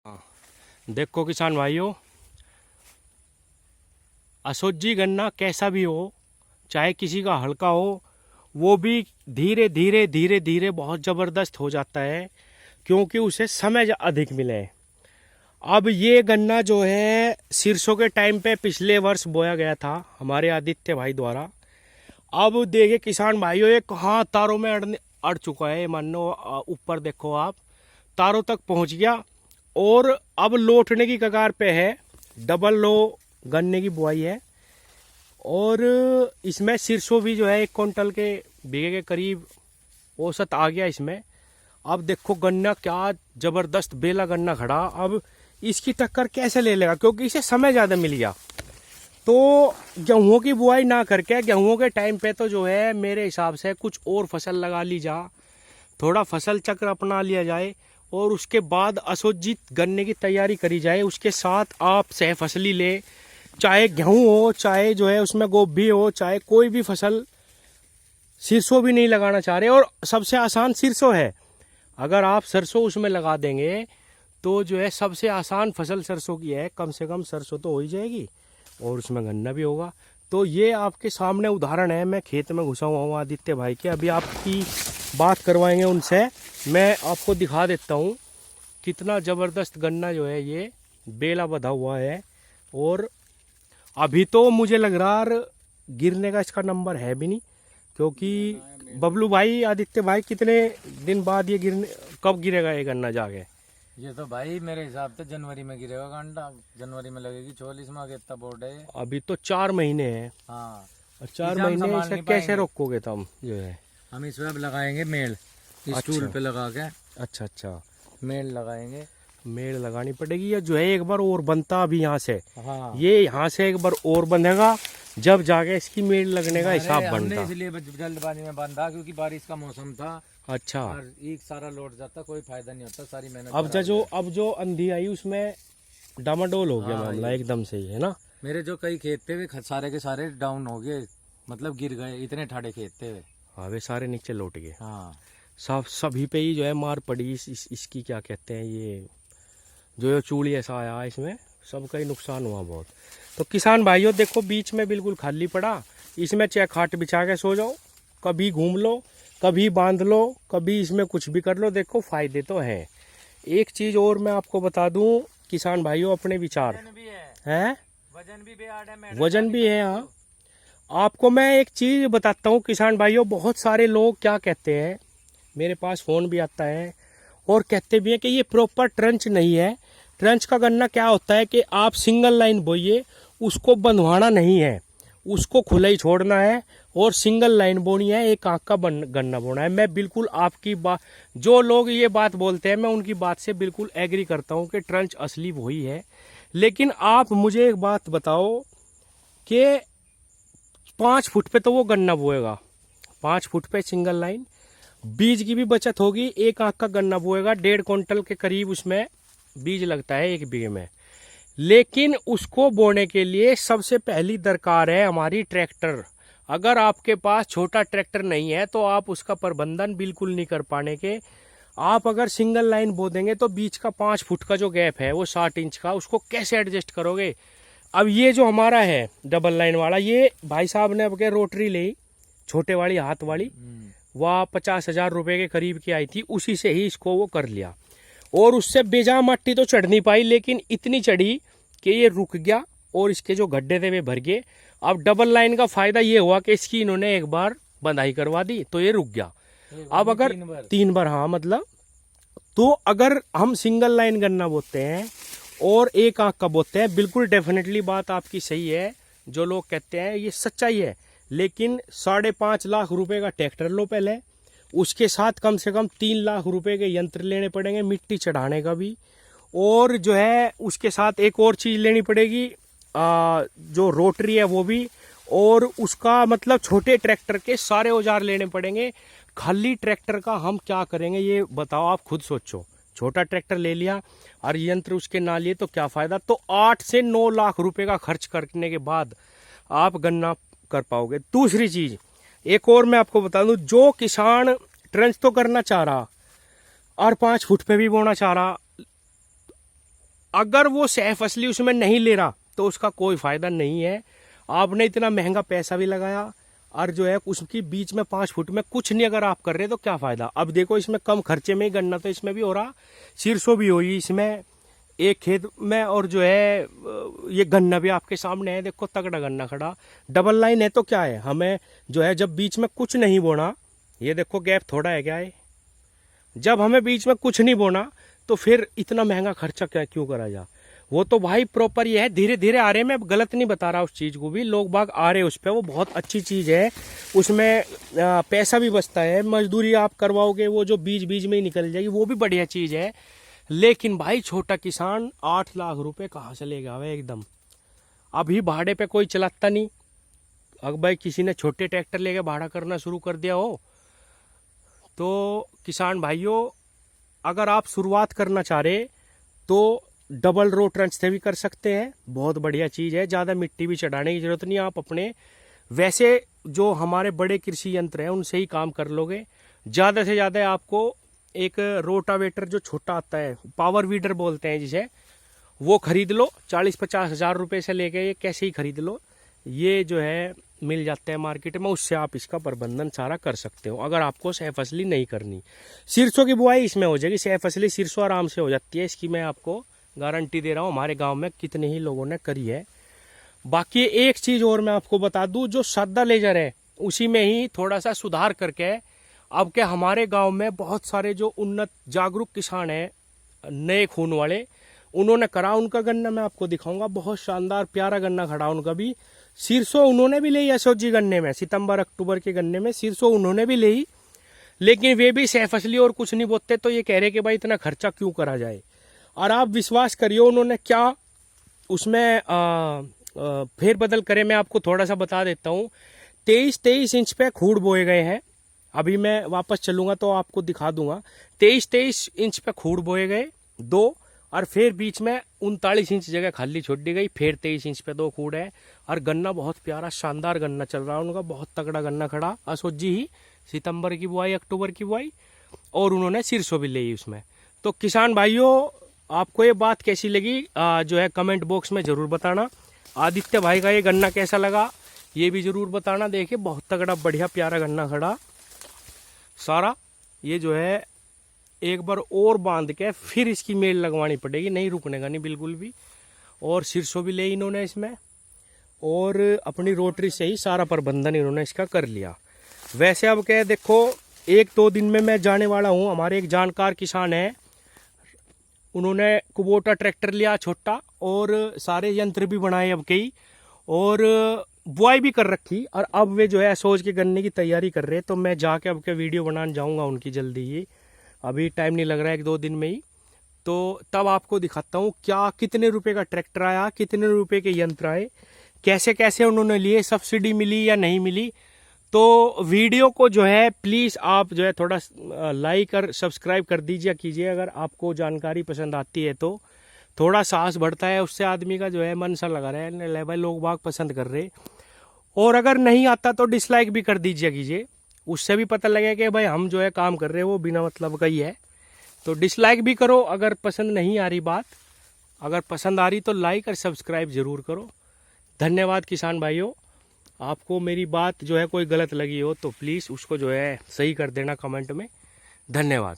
हाँ, देखो किसान भाइयों, असोजी गन्ना कैसा भी हो, चाहे किसी का हल्का हो, वो भी धीरे धीरे धीरे धीरे बहुत ज़बरदस्त हो जाता है, क्योंकि उसे समय अधिक मिले है। अब ये गन्ना जो है सिरसों के टाइम पे पिछले वर्ष बोया गया था हमारे आदित्य भाई द्वारा। अब देखिए किसान भाइयों, ये कहाँ तारों में अड़ चुका है, मान लो ऊपर देखो आप, तारों तक पहुंच गया और अब लौटने की कगार पे है। डबल लो गन्ने की बुआई है और इसमें सिरसों भी जो है 1 क्विंटल के बीघे के करीब औसत आ गया इसमें। अब देखो गन्ना क्या जबरदस्त बेला गन्ना खड़ा, अब इसकी टक्कर कैसे ले लेगा, क्योंकि इसे समय ज़्यादा मिल गया। तो गेहूं की बुआई ना करके गेहूं के टाइम पे तो जो है मेरे हिसाब से कुछ और फसल लगा ली जा, थोड़ा फसल चक्र अपना लिया जाए और उसके बाद असोजित गन्ने की तैयारी करी जाए। उसके साथ आप सह फसली ले, चाहे गेहूं हो, चाहे जो है उसमें गोभी हो, चाहे कोई भी फसल। सिरसों भी नहीं लगाना चाह रहे और सबसे आसान सिरसों है। अगर आप सरसों उसमें लगा देंगे तो जो है सबसे आसान फसल सरसों की है, कम से कम सरसों तो हो ही जाएगी और उसमें गन्ना भी होगा। तो ये आपके सामने उदाहरण है। मैं खेत में घुसा हुआ हूँ आदित्य भाई के, अभी आपकी बात करवाएंगे उनसे। मैं आपको दिखा देता हूँ कितना ज़बरदस्त गन्ना जो है ये बेला बंधा हुआ है। और अभी तो मुझे लग रहा है गिरने का इसका नंबर है भी नहीं, क्योंकि बबलू भाई, आदित्य भाई, कितने दिन बाद ये गिरने, कब गिरेगा ये गन्ना जाके? ये तो भाई मेरे हिसाब से जनवरी में गिरेगा गन्ना, जनवरी में लगेगी 44 माह के इतना बोर्ड है। अभी तो 4 महीने हैं। हाँ, और 4 इसे हम महीने संभाल इसे नहीं कैसे पाएंगे। रोकोगे तुम जो है? हम इसमें अब लगाएंगे मेल, इस अच्छा। टूल पे लगा के अच्छा अच्छा, मेल लगाएंगे। मेड़ लगानी पड़ेगी। या जो है एक बार और बनता अभी यहाँ से, हाँ, ये यहाँ से एक बार और बंधेगा, जब जाके इसकी मेड़ लगने का हिसाब हमने बनता। इसलिए जल्दबाजी में बांधा क्योंकि बारिश का मौसम था अच्छा। और एक सारा लौट जाता, कोई फायदा नहीं होता, सारी मेहनत अब जो अंधी आई उसमें डामाडोल हो गया हाँ, मामला एकदम से ही, है ना? मेरे जो कई खेत थे वे सारे के सारे डाउन हो गए, मतलब गिर गए, इतने ठाड़े खेत थे वे। हाँ, वे सारे नीचे लौट गए। हाँ, सभी पे ही जो है मार पड़ी। इसकी क्या कहते हैं, ये जो चूड़ी ऐसा आया इसमें, सबका ही नुकसान हुआ बहुत। तो किसान भाइयों देखो, बीच में बिल्कुल खाली पड़ा, इसमें चाहे खाट बिछा के सो जाओ, कभी घूम लो, कभी बांध लो, कभी इसमें कुछ भी कर लो, देखो फायदे तो हैं। एक चीज और मैं आपको बता दूं किसान भाइयों, अपने विचार हैं, वजन भी है। हाँ, आपको मैं एक चीज बताता हूँ किसान भाइयों, बहुत सारे लोग क्या कहते हैं, मेरे पास फोन भी आता है और कहते भी हैं कि ये प्रॉपर ट्रंच नहीं है। ट्रंच का गन्ना क्या होता है कि आप सिंगल लाइन बोइए, उसको बंधवाना नहीं है, उसको खुला ही छोड़ना है और सिंगल लाइन बोनी है, एक आंख का गन्ना बोना है। मैं बिल्कुल आपकी बात, जो लोग ये बात बोलते हैं, मैं उनकी बात से बिल्कुल एग्री करता हूँ कि ट्रंच असली वही है। लेकिन आप मुझे एक बात बताओ कि 5 फुट पे तो वो गन्ना बोएगा, 5 फुट पे सिंगल लाइन, बीज की भी बचत होगी, एक आंख का गन्ना बोएगा, 1.5 क्विंटल के करीब उसमें बीज लगता है 1 बीघे में। लेकिन उसको बोने के लिए सबसे पहली दरकार है हमारी ट्रैक्टर। अगर आपके पास छोटा ट्रैक्टर नहीं है तो आप उसका प्रबंधन बिल्कुल नहीं कर पाने के। आप अगर सिंगल लाइन बो देंगे तो बीच का 5 फुट का जो गैप है वो 60 इंच का, उसको कैसे एडजस्ट करोगे? अब ये जो हमारा है डबल लाइन वाला, ये भाई साहब ने अब के रोटरी ली, छोटे वाली हाथ वाली, वह 50,000 रुपए के करीब की आई थी, उसी से ही इसको वो कर लिया। और उससे बेजा मट्टी तो चढ़ नहीं पाई, लेकिन इतनी चढ़ी कि ये रुक गया और इसके जो गड्ढे थे वे भर गए। अब डबल लाइन का फायदा ये हुआ कि इसकी इन्होंने एक बार बंधाई करवा दी तो ये रुक गया। अब अगर 3 बार, हाँ मतलब, तो अगर हम सिंगल लाइन गन्ना बोते हैं और एक आंख का बोते हैं, बिल्कुल डेफिनेटली बात आपकी सही है, जो लोग कहते हैं ये सच्चाई है। लेकिन 5.5 लाख रुपए का ट्रैक्टर लो पहले, उसके साथ कम से कम 3 लाख रुपए के यंत्र लेने पड़ेंगे, मिट्टी चढ़ाने का भी, और जो है उसके साथ एक और चीज लेनी पड़ेगी, जो रोटरी है वो भी, और उसका मतलब छोटे ट्रैक्टर के सारे औजार लेने पड़ेंगे। खाली ट्रैक्टर का हम क्या करेंगे ये बताओ, आप खुद सोचो। छोटा ट्रैक्टर ले लिया और यंत्र उसके ना लिए तो क्या फायदा? तो 8 से 9 लाख रुपए का खर्च करने के बाद आप गन्ना कर पाओगे। दूसरी चीज एक और मैं आपको बता दूं, जो किसान ट्रंच तो करना चाह रहा और 5 फुट पे भी बोना चाह रहा, अगर वो सह फसली उसमें नहीं ले रहा तो उसका कोई फायदा नहीं है। आपने इतना महंगा पैसा भी लगाया और जो है उसकी बीच में 5 फुट में कुछ नहीं अगर आप कर रहे तो क्या फायदा। अब देखो इसमें कम खर्चे में ही गन्ना तो इसमें भी हो रहा, सिरसों भी हुई इसमें एक खेत में, और जो है ये गन्ना भी आपके सामने है, देखो तगड़ा गन्ना खड़ा, डबल लाइन है। तो क्या है, हमें जो है जब बीच में कुछ नहीं बोना, ये देखो गैप थोड़ा है क्या है, जब हमें बीच में कुछ नहीं बोना तो फिर इतना महंगा खर्चा क्या क्यों करा जा। वो तो भाई प्रॉपर ये है, धीरे धीरे आ रहे, मैं गलत नहीं बता रहा उस चीज को भी, लोग बाग आ रहे उस पर, वो बहुत अच्छी चीज है, उसमें पैसा भी बचता है, मजदूरी आप करवाओगे वो जो बीज बीज में ही निकल जाएगी, वो भी बढ़िया चीज है। लेकिन भाई छोटा किसान 8 लाख रुपए कहाँ से लेगा भाई एकदम, अभी भाड़े पे कोई चलाता नहीं। अगर भाई किसी ने छोटे ट्रैक्टर लेके भाड़ा करना शुरू कर दिया हो तो किसान भाइयों, अगर आप शुरुआत करना चाह रहे तो डबल रो ट्रंच से भी कर सकते हैं, बहुत बढ़िया चीज है, ज्यादा मिट्टी भी चढ़ाने की जरूरत नहीं, आप अपने वैसे जो हमारे बड़े कृषि यंत्र हैं उनसे ही काम कर लोगे। ज्यादा से ज्यादा आपको एक रोटावेटर जो छोटा आता है, पावर वीडर बोलते हैं जिसे, वो खरीद लो, 40-50 हजार रुपए से लेके ये कैसे ही खरीद लो, ये जो है मिल जाते हैं मार्केट में, उससे आप इसका प्रबंधन सारा कर सकते हो अगर आपको सह फसली नहीं करनी। सिरसों की बुआई इसमें हो जाएगी, सह फसली सिरसों आराम से हो जाती है, इसकी मैं आपको गारंटी दे रहा हूँ, हमारे गांव में कितने ही लोगों ने करी है। बाकी एक चीज और मैं आपको बता दूं, जो सादा लेजर है उसी में ही थोड़ा सा सुधार करके अब के हमारे गांव में बहुत सारे जो उन्नत जागरूक किसान हैं नए खून वाले, उन्होंने करा, उनका गन्ना मैं आपको दिखाऊंगा, बहुत शानदार प्यारा गन्ना खड़ा उनका भी। सिरसों उन्होंने भी ली एसओजी गन्ने में, सितंबर अक्टूबर के गन्ने में सिरसों उन्होंने भी ली, लेकिन वे भी सह फसली और कुछ नहीं बोते, तो ये कह रहे कि भाई इतना खर्चा क्यों करा जाए। और आप विश्वास करिए उन्होंने क्या उसमें फेर बदल करे, मैं आपको थोड़ा सा बता देता हूँ। 23-23 इंच पे खूड़ बोए गए हैं, अभी मैं वापस चलूंगा तो आपको दिखा दूंगा, 23-23 इंच पे खूड़ बोए गए 2, और फिर बीच में 39 इंच जगह खाली छोड़ दी गई, फिर 23 इंच पे 2 खूड़ है, और गन्ना बहुत प्यारा शानदार गन्ना चल रहा है उनका, बहुत तगड़ा गन्ना खड़ा, असोजी ही सितंबर की बुआई अक्टूबर की बुआई, और उन्होंने सिरसों भी ली उसमें। तो किसान भाइयों आपको ये बात कैसी लगी जो है कमेंट बॉक्स में जरूर बताना। आदित्य भाई का ये गन्ना कैसा लगा ये भी जरूर बताना। देखिए बहुत तगड़ा बढ़िया प्यारा गन्ना खड़ा सारा, ये जो है एक बार और बांध के फिर इसकी मेल लगवानी पड़ेगी, नहीं रुकने का नहीं बिल्कुल भी। और सिरसों भी ले इन्होंने इसमें, और अपनी रोटरी से ही सारा प्रबंधन इन्होंने इसका कर लिया। वैसे अब क्या देखो 1-2 दिन में मैं जाने वाला हूँ, हमारे एक जानकार किसान है, उन्होंने कुबोटा ट्रैक्टर लिया छोटा, और सारे यंत्र भी बनाए अब कई, और बुआई भी कर रखी, और अब वे जो है सोच के गन्ने की तैयारी कर रहे हैं। तो मैं जाके अब के वीडियो बनाने जाऊंगा उनकी जल्दी ही, अभी टाइम नहीं लग रहा है 1-2 दिन में ही, तो तब आपको दिखाता हूँ क्या कितने रुपए का ट्रैक्टर आया, कितने रुपए के यंत्र आए, कैसे कैसे उन्होंने लिए, सब्सिडी मिली या नहीं मिली। तो वीडियो को जो है प्लीज़ आप जो है थोड़ा लाइक और सब्सक्राइब कर दीजिए कीजिए, अगर आपको जानकारी पसंद आती है तो थोड़ा साहस बढ़ता है, उससे आदमी का जो है मन सा लगा रहा है, ले भाई लोग बाग पसंद कर रहे। और अगर नहीं आता तो डिसलाइक भी कर दीजिए कीजिए, उससे भी पता लगे कि भाई हम जो है काम कर रहे हैं वो बिना मतलब का ही है। तो डिसलाइक भी करो अगर पसंद नहीं आ रही बात, अगर पसंद आ रही तो लाइक और सब्सक्राइब जरूर करो। धन्यवाद किसान भाइयों। आपको मेरी बात जो है कोई गलत लगी हो तो प्लीज़ उसको जो है सही कर देना कमेंट में। धन्यवाद।